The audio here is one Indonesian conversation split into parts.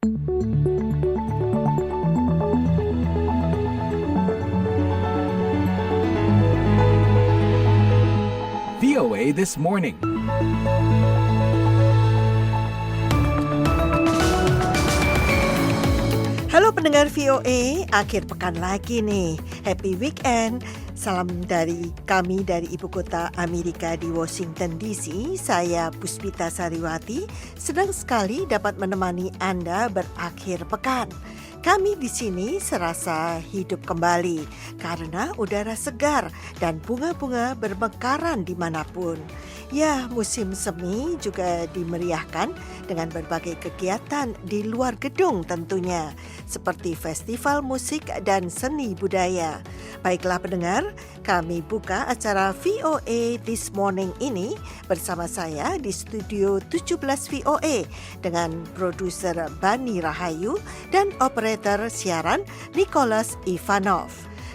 VOA This Morning. Halo pendengar VOA, akhir pekan lagi nih. Happy weekend. Salam dari kami dari Ibu Kota Amerika di Washington DC. Saya Puspita Sariwati, senang sekali dapat menemani Anda berakhir pekan. Kami di sini serasa hidup kembali karena udara segar dan bunga-bunga bermekaran dimanapun. Ya, musim semi juga dimeriahkan dengan berbagai kegiatan di luar gedung tentunya, seperti festival musik dan seni budaya. Baiklah pendengar, kami buka acara VOA This Morning ini bersama saya di studio 17 VOA dengan produser Bani Rahayu dan operator siaran Nicholas Ivanov.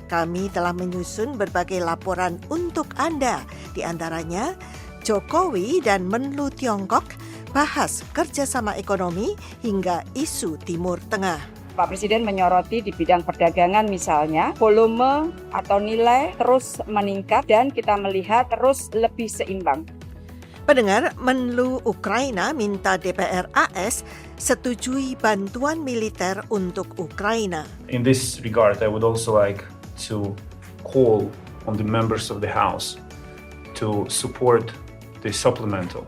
Kami telah menyusun berbagai laporan untuk Anda, di antaranya Jokowi dan Menlu Tiongkok bahas kerjasama ekonomi hingga isu Timur Tengah. Pak Presiden menyoroti di bidang perdagangan misalnya, volume atau nilai terus meningkat dan kita melihat terus lebih seimbang. Pendengar, Menlu Ukraina minta DPR AS setujui bantuan militer untuk Ukraina. In this regard, I would also like to call on the members of the House to support the supplemental.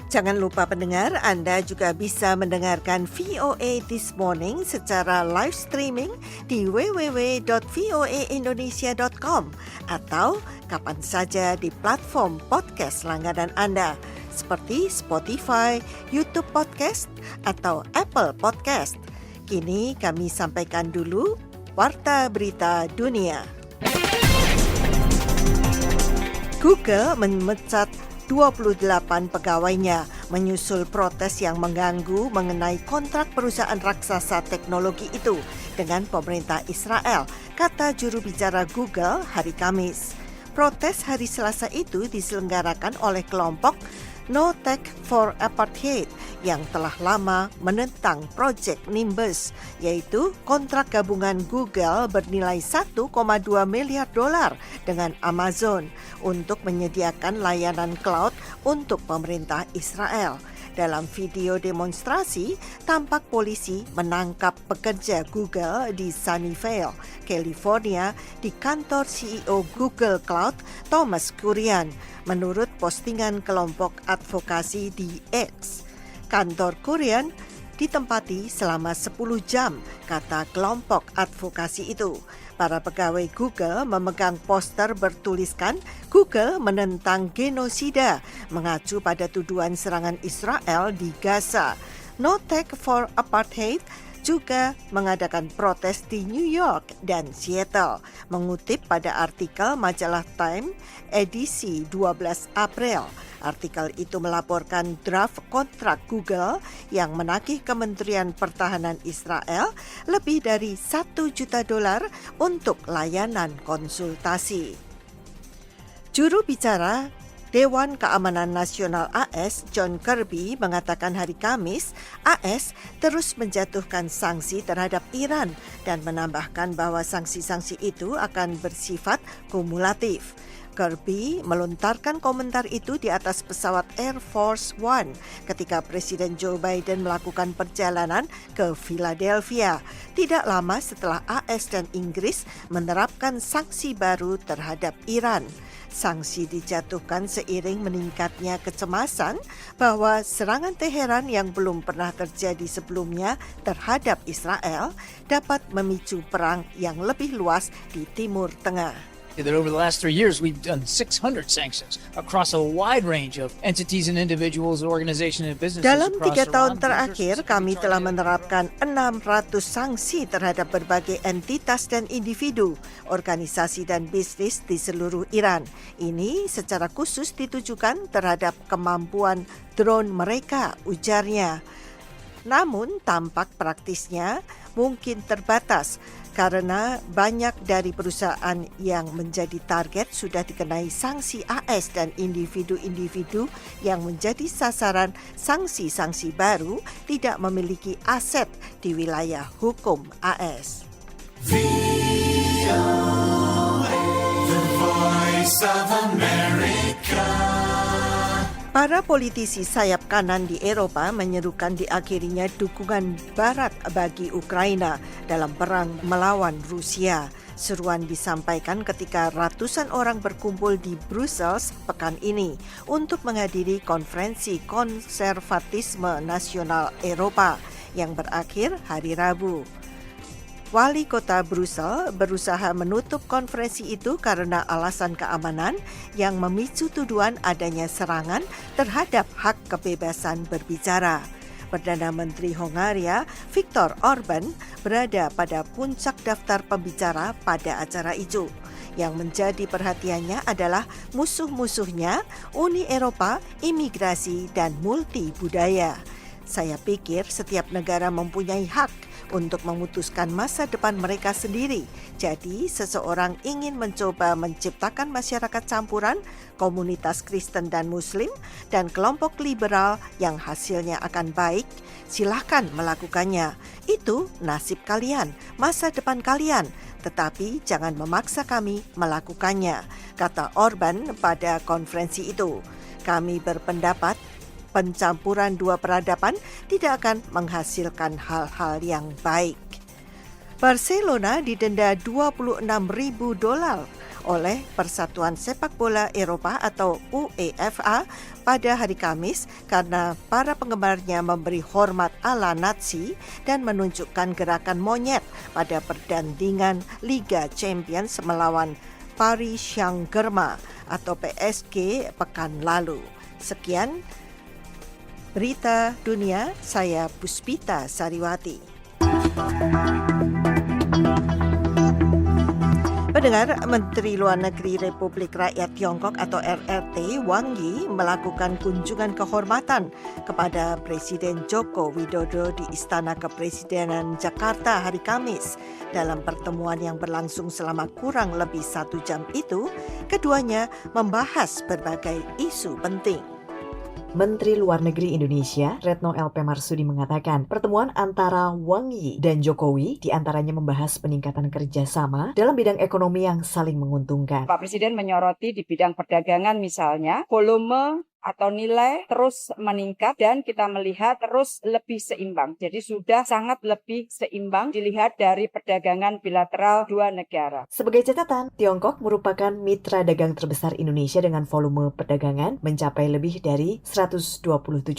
Jangan lupa pendengar, Anda juga bisa mendengarkan VOA This Morning secara live streaming di www.voaindonesia.com atau kapan saja di platform podcast langganan Anda seperti Spotify, YouTube Podcast, atau Apple Podcast. Kini kami sampaikan dulu Warta Berita Dunia. Google memecat 28 pegawainya menyusul protes yang mengganggu mengenai kontrak perusahaan raksasa teknologi itu dengan pemerintah Israel, kata juru bicara Google hari Kamis. Protes hari Selasa itu diselenggarakan oleh kelompok No Tech for Apartheid yang telah lama menentang Project Nimbus, yaitu kontrak gabungan Google bernilai 1,2 miliar dolar dengan Amazon untuk menyediakan layanan cloud untuk pemerintah Israel. Dalam video demonstrasi, tampak polisi menangkap pekerja Google di Sunnyvale, California, di kantor CEO Google Cloud, Thomas Kurian, menurut postingan kelompok advokasi di X. Kantor Kurian ditempati selama 10 jam, kata kelompok advokasi itu. Para pegawai Google memegang poster bertuliskan Google menentang genosida, mengacu pada tuduhan serangan Israel di Gaza. No Tech for Apartheid juga mengadakan protes di New York dan Seattle, mengutip pada artikel majalah Time edisi 12 April. Artikel itu melaporkan draft kontrak Google yang menagih Kementerian Pertahanan Israel lebih dari $1 juta untuk layanan konsultasi. Juru bicara Dewan Keamanan Nasional AS John Kirby mengatakan hari Kamis AS terus menjatuhkan sanksi terhadap Iran dan menambahkan bahwa sanksi-sanksi itu akan bersifat kumulatif. Kirby melontarkan komentar itu di atas pesawat Air Force One ketika Presiden Joe Biden melakukan perjalanan ke Philadelphia, tidak lama setelah AS dan Inggris menerapkan sanksi baru terhadap Iran. Sanksi dijatuhkan seiring meningkatnya kecemasan bahwa serangan Teheran yang belum pernah terjadi sebelumnya terhadap Israel dapat memicu perang yang lebih luas di Timur Tengah. That over the last 3 years, we've done 600 sanctions across a wide range of entities and individuals, organizations and businesses. Dalam 3 tahun terakhir, kami telah menerapkan 600 sanksi terhadap berbagai entitas dan individu, organisasi dan bisnis di seluruh Iran. Ini secara khusus ditujukan terhadap kemampuan drone mereka, ujarnya. Namun tampak praktisnya mungkin terbatas karena banyak dari perusahaan yang menjadi target sudah dikenai sanksi AS dan individu-individu yang menjadi sasaran sanksi-sanksi baru tidak memiliki aset di wilayah hukum AS. Para politisi sayap kanan di Eropa menyerukan diakhirinya dukungan Barat bagi Ukraina dalam perang melawan Rusia. Seruan disampaikan ketika ratusan orang berkumpul di Brussels pekan ini untuk menghadiri konferensi konservatisme nasional Eropa yang berakhir hari Rabu. Wali kota Brussels berusaha menutup konferensi itu karena alasan keamanan yang memicu tuduhan adanya serangan terhadap hak kebebasan berbicara. Perdana Menteri Hongaria Viktor Orban berada pada puncak daftar pembicara pada acara itu. Yang menjadi perhatiannya adalah musuh-musuhnya Uni Eropa, imigrasi, dan multi budaya. Saya pikir setiap negara mempunyai hak untuk memutuskan masa depan mereka sendiri. Jadi, seseorang ingin mencoba menciptakan masyarakat campuran, komunitas Kristen dan Muslim, dan kelompok liberal yang hasilnya akan baik, silakan melakukannya. Itu nasib kalian, masa depan kalian. Tetapi jangan memaksa kami melakukannya, kata Orban pada konferensi itu. Kami berpendapat pencampuran dua peradaban tidak akan menghasilkan hal-hal yang baik. Barcelona didenda $26.000 oleh Persatuan Sepak Bola Eropa atau UEFA pada hari Kamis karena para penggemarnya memberi hormat ala Nazi dan menunjukkan gerakan monyet pada pertandingan Liga Champions melawan Paris Saint-Germain atau PSG pekan lalu. Sekian Berita Dunia, saya Puspita Sariwati. Pendengar, Menteri Luar Negeri Republik Rakyat Tiongkok atau RRT Wang Yi melakukan kunjungan kehormatan kepada Presiden Joko Widodo di Istana Kepresidenan Jakarta hari Kamis. Dalam pertemuan yang berlangsung selama kurang lebih 1 jam itu, keduanya membahas berbagai isu penting. Menteri Luar Negeri Indonesia, Retno LP Marsudi mengatakan pertemuan antara Wang Yi dan Jokowi diantaranya membahas peningkatan kerjasama dalam bidang ekonomi yang saling menguntungkan. Pak Presiden menyoroti di bidang perdagangan misalnya, volume atau nilai terus meningkat dan kita melihat terus lebih seimbang. Jadi sudah sangat lebih seimbang dilihat dari perdagangan bilateral dua negara. Sebagai catatan, Tiongkok merupakan mitra dagang terbesar Indonesia dengan volume perdagangan mencapai lebih dari $127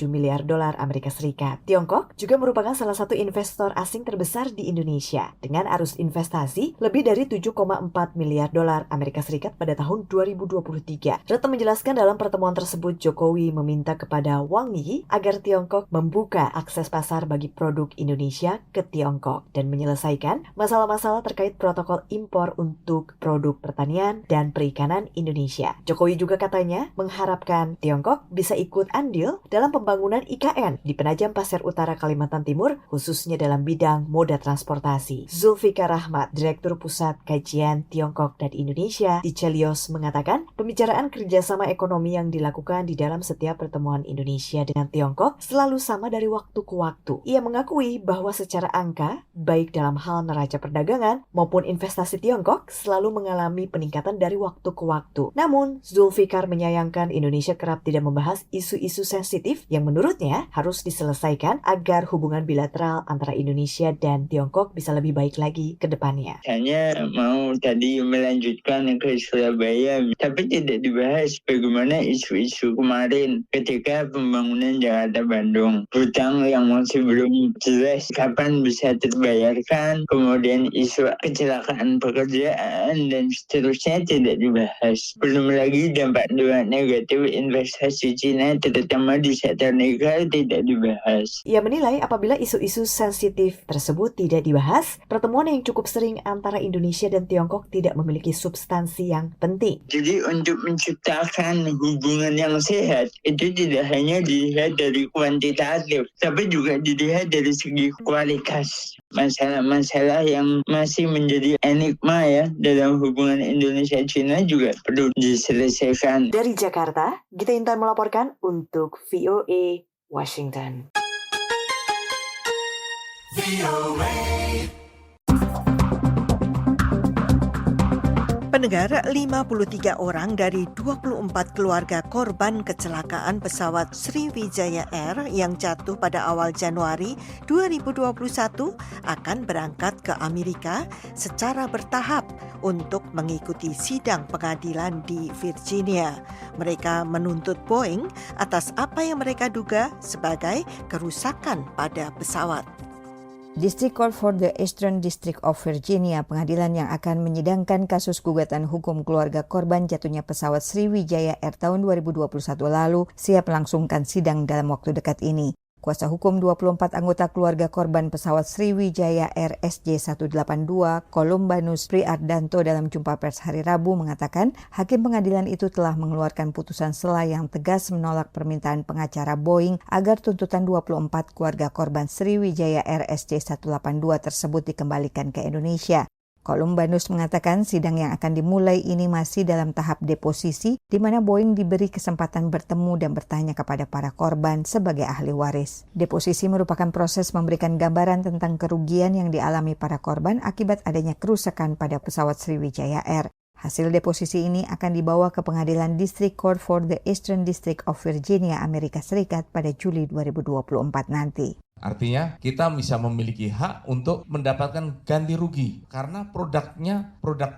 miliar Amerika Serikat. Tiongkok juga merupakan salah satu investor asing terbesar di Indonesia dengan arus investasi lebih dari $7,4 miliar Amerika Serikat pada tahun 2023. Retno menjelaskan dalam pertemuan tersebut Jokowi meminta kepada Wang Yi agar Tiongkok membuka akses pasar bagi produk Indonesia ke Tiongkok dan menyelesaikan masalah-masalah terkait protokol impor untuk produk pertanian dan perikanan Indonesia. Jokowi juga katanya mengharapkan Tiongkok bisa ikut andil dalam pembangunan IKN di Penajam Pasir Utara, Kalimantan Timur, khususnya dalam bidang moda transportasi. Zulfikar Rahmat, Direktur Pusat Kajian Tiongkok dan Indonesia di Celios mengatakan pembicaraan kerjasama ekonomi yang dilakukan di dalam setiap pertemuan Indonesia dengan Tiongkok selalu sama dari waktu ke waktu. Ia mengakui bahwa secara angka, baik dalam hal neraca perdagangan maupun investasi Tiongkok selalu mengalami peningkatan dari waktu ke waktu. Namun, Zulfikar menyayangkan Indonesia kerap tidak membahas isu-isu sensitif yang menurutnya harus diselesaikan agar hubungan bilateral antara Indonesia dan Tiongkok bisa lebih baik lagi ke depannya. Saya mau tadi melanjutkan ke Surabaya, tapi tidak dibahas bagaimana isu-isu kemarin ketika pembangunan Jakarta-Bandung. Hutang yang masih belum jelas kapan bisa terbayarkan, kemudian isu kecelakaan pekerjaan dan seterusnya tidak dibahas. Belum lagi dampak negatif investasi Cina terutama di sektor nikel tidak dibahas. Ia menilai apabila isu-isu sensitif tersebut tidak dibahas, pertemuan yang cukup sering antara Indonesia dan Tiongkok tidak memiliki substansi yang penting. Jadi untuk menciptakan hubungan yang sehat itu tidak hanya dilihat dari kuantitatif, tapi juga dilihat dari segi kualitas. Masalah-masalah yang masih menjadi enigma ya dalam hubungan Indonesia-China juga perlu diselesaikan. Dari Jakarta, Gita Intan melaporkan untuk VOA Washington. Pendengar, 53 orang dari 24 keluarga korban kecelakaan pesawat Sriwijaya Air yang jatuh pada awal Januari 2021 akan berangkat ke Amerika secara bertahap untuk mengikuti sidang pengadilan di Virginia. Mereka menuntut Boeing atas apa yang mereka duga sebagai kerusakan pada pesawat. District Court for the Eastern District of Virginia, pengadilan yang akan menyidangkan kasus gugatan hukum keluarga korban jatuhnya pesawat Sriwijaya Air tahun 2021 lalu, siap melangsungkan sidang dalam waktu dekat ini. Kuasa hukum 24 anggota keluarga korban pesawat Sriwijaya Air SJ182, Columbanus Priardanto dalam jumpa pers hari Rabu mengatakan hakim pengadilan itu telah mengeluarkan putusan sela yang tegas menolak permintaan pengacara Boeing agar tuntutan 24 keluarga korban Sriwijaya Air SJ182 tersebut dikembalikan ke Indonesia. Columbanus mengatakan sidang yang akan dimulai ini masih dalam tahap deposisi, di mana Boeing diberi kesempatan bertemu dan bertanya kepada para korban sebagai ahli waris. Deposisi merupakan proses memberikan gambaran tentang kerugian yang dialami para korban akibat adanya kerusakan pada pesawat Sriwijaya Air. Hasil deposisi ini akan dibawa ke pengadilan District Court for the Eastern District of Virginia, Amerika Serikat pada Juli 2024 nanti. Artinya kita bisa memiliki hak untuk mendapatkan ganti rugi karena produk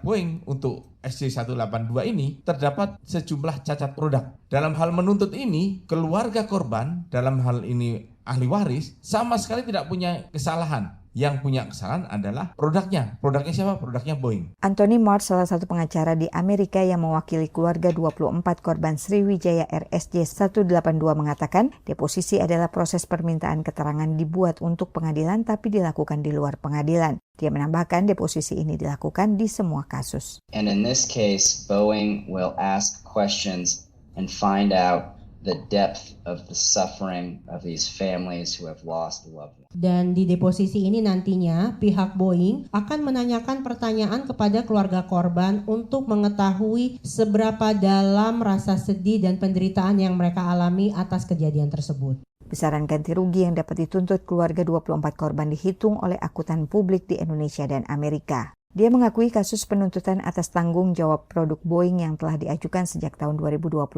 Boeing untuk SJ182 ini terdapat sejumlah cacat produk. Dalam hal menuntut ini, keluarga korban, dalam hal ini ahli waris, sama sekali tidak punya kesalahan. Yang punya kesalahan adalah produknya. Produknya siapa? Produknya Boeing. Anthony Marsh, salah satu pengacara di Amerika yang mewakili keluarga 24 korban Sriwijaya Air SJ182 mengatakan, deposisi adalah proses permintaan keterangan dibuat untuk pengadilan tapi dilakukan di luar pengadilan. Dia menambahkan deposisi ini dilakukan di semua kasus. And in this case, Boeing will ask questions and find out the depth of the suffering of these families who have lost a loved one. Dan di deposisi ini nantinya pihak Boeing akan menanyakan pertanyaan kepada keluarga korban untuk mengetahui seberapa dalam rasa sedih dan penderitaan yang mereka alami atas kejadian tersebut. Besaran ganti rugi yang dapat dituntut keluarga 24 korban dihitung oleh akuntan publik di Indonesia dan Amerika. Dia mengakui kasus penuntutan atas tanggung jawab produk Boeing yang telah diajukan sejak tahun 2021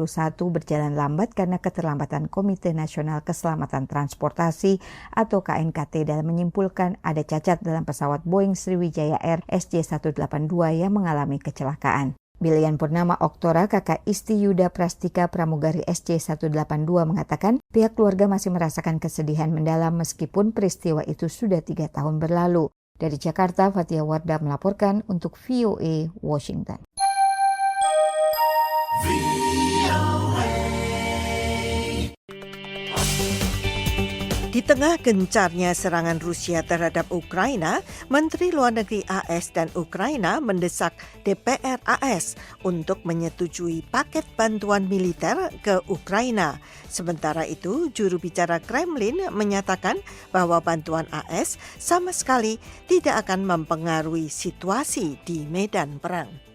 berjalan lambat karena keterlambatan Komite Nasional Keselamatan Transportasi atau KNKT dalam menyimpulkan ada cacat dalam pesawat Boeing Sriwijaya Air SJ182 yang mengalami kecelakaan. Bilian Purnama Oktora, kakak Isti Yuda Prastika pramugari SJ182 mengatakan pihak keluarga masih merasakan kesedihan mendalam meskipun peristiwa itu sudah 3 tahun berlalu. Dari Jakarta, Fatia Wardah melaporkan untuk VOA Washington. Di tengah gencarnya serangan Rusia terhadap Ukraina, Menteri Luar Negeri AS dan Ukraina mendesak DPR AS untuk menyetujui paket bantuan militer ke Ukraina. Sementara itu, juru bicara Kremlin menyatakan bahwa bantuan AS sama sekali tidak akan mempengaruhi situasi di medan perang.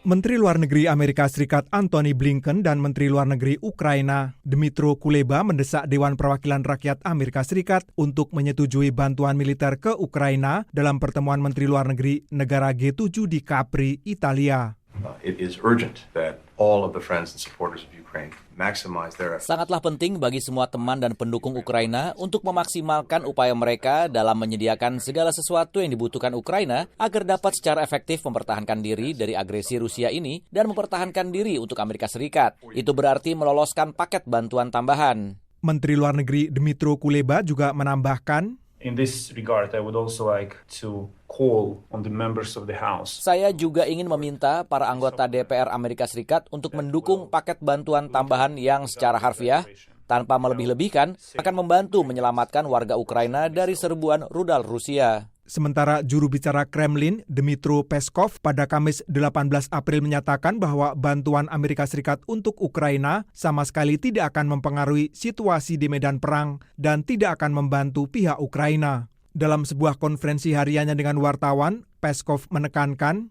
Menteri Luar Negeri Amerika Serikat Antony Blinken dan Menteri Luar Negeri Ukraina Dmytro Kuleba mendesak Dewan Perwakilan Rakyat Amerika Serikat untuk menyetujui bantuan militer ke Ukraina dalam pertemuan Menteri Luar Negeri negara G7 di Capri, Italia. It is urgent that all of the friends and supporters of Ukraine maximize their efforts. Sangatlah penting bagi semua teman dan pendukung Ukraina untuk memaksimalkan upaya mereka dalam menyediakan segala sesuatu yang dibutuhkan Ukraina agar dapat secara efektif mempertahankan diri dari agresi Rusia ini dan mempertahankan diri untuk Amerika Serikat. Itu berarti meloloskan paket bantuan tambahan. Menteri Luar Negeri Dmytro Kuleba juga menambahkan, In this regard, I would also like to call on the members of the House. Saya juga ingin meminta para anggota DPR Amerika Serikat untuk mendukung paket bantuan tambahan yang secara harfiah, tanpa melebih-lebihkan, akan membantu menyelamatkan warga Ukraina dari serbuan rudal Rusia. Sementara juru bicara Kremlin, Dmitry Peskov, pada Kamis 18 April menyatakan bahwa bantuan Amerika Serikat untuk Ukraina sama sekali tidak akan mempengaruhi situasi di medan perang dan tidak akan membantu pihak Ukraina. Dalam sebuah konferensi hariannya dengan wartawan, Peskov menekankan,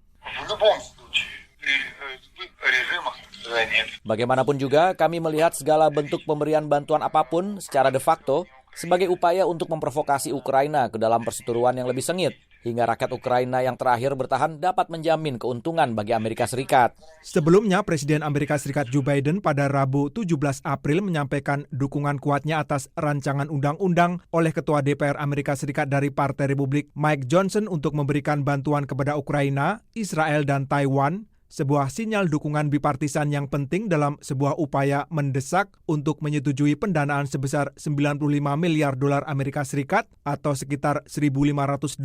bagaimanapun juga, kami melihat segala bentuk pemberian bantuan apapun secara de facto sebagai upaya untuk memprovokasi Ukraina ke dalam perseteruan yang lebih sengit, hingga rakyat Ukraina yang terakhir bertahan dapat menjamin keuntungan bagi Amerika Serikat. Sebelumnya, Presiden Amerika Serikat Joe Biden pada Rabu 17 April menyampaikan dukungan kuatnya atas rancangan undang-undang oleh Ketua DPR Amerika Serikat dari Partai Republik Mike Johnson untuk memberikan bantuan kepada Ukraina, Israel, dan Taiwan, sebuah sinyal dukungan bipartisan yang penting dalam sebuah upaya mendesak untuk menyetujui pendanaan sebesar 95 miliar dolar Amerika Serikat atau sekitar 1.584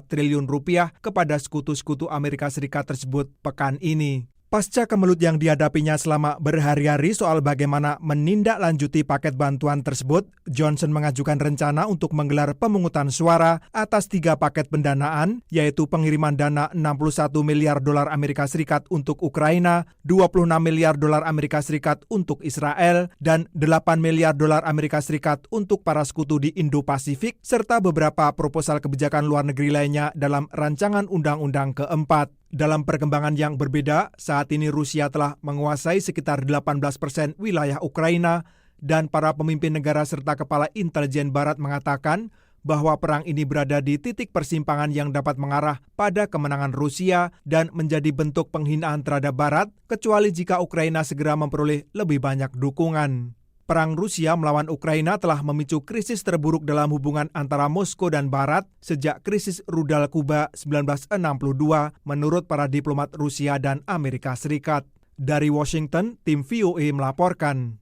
triliun rupiah kepada sekutu-sekutu Amerika Serikat tersebut pekan ini. Pasca kemelut yang dihadapinya selama berhari-hari soal bagaimana menindaklanjuti paket bantuan tersebut, Johnson mengajukan rencana untuk menggelar pemungutan suara atas 3 paket pendanaan, yaitu pengiriman dana 61 miliar dolar Amerika Serikat untuk Ukraina, 26 miliar dolar Amerika Serikat untuk Israel, dan 8 miliar dolar Amerika Serikat untuk para sekutu di Indo-Pasifik, serta beberapa proposal kebijakan luar negeri lainnya dalam rancangan undang-undang keempat. Dalam perkembangan yang berbeda, saat ini Rusia telah menguasai sekitar 18% wilayah Ukraina dan para pemimpin negara serta kepala intelijen Barat mengatakan bahwa perang ini berada di titik persimpangan yang dapat mengarah pada kemenangan Rusia dan menjadi bentuk penghinaan terhadap Barat, kecuali jika Ukraina segera memperoleh lebih banyak dukungan. Perang Rusia melawan Ukraina telah memicu krisis terburuk dalam hubungan antara Moskow dan Barat sejak krisis rudal Kuba 1962 menurut para diplomat Rusia dan Amerika Serikat. Dari Washington, tim VOA melaporkan.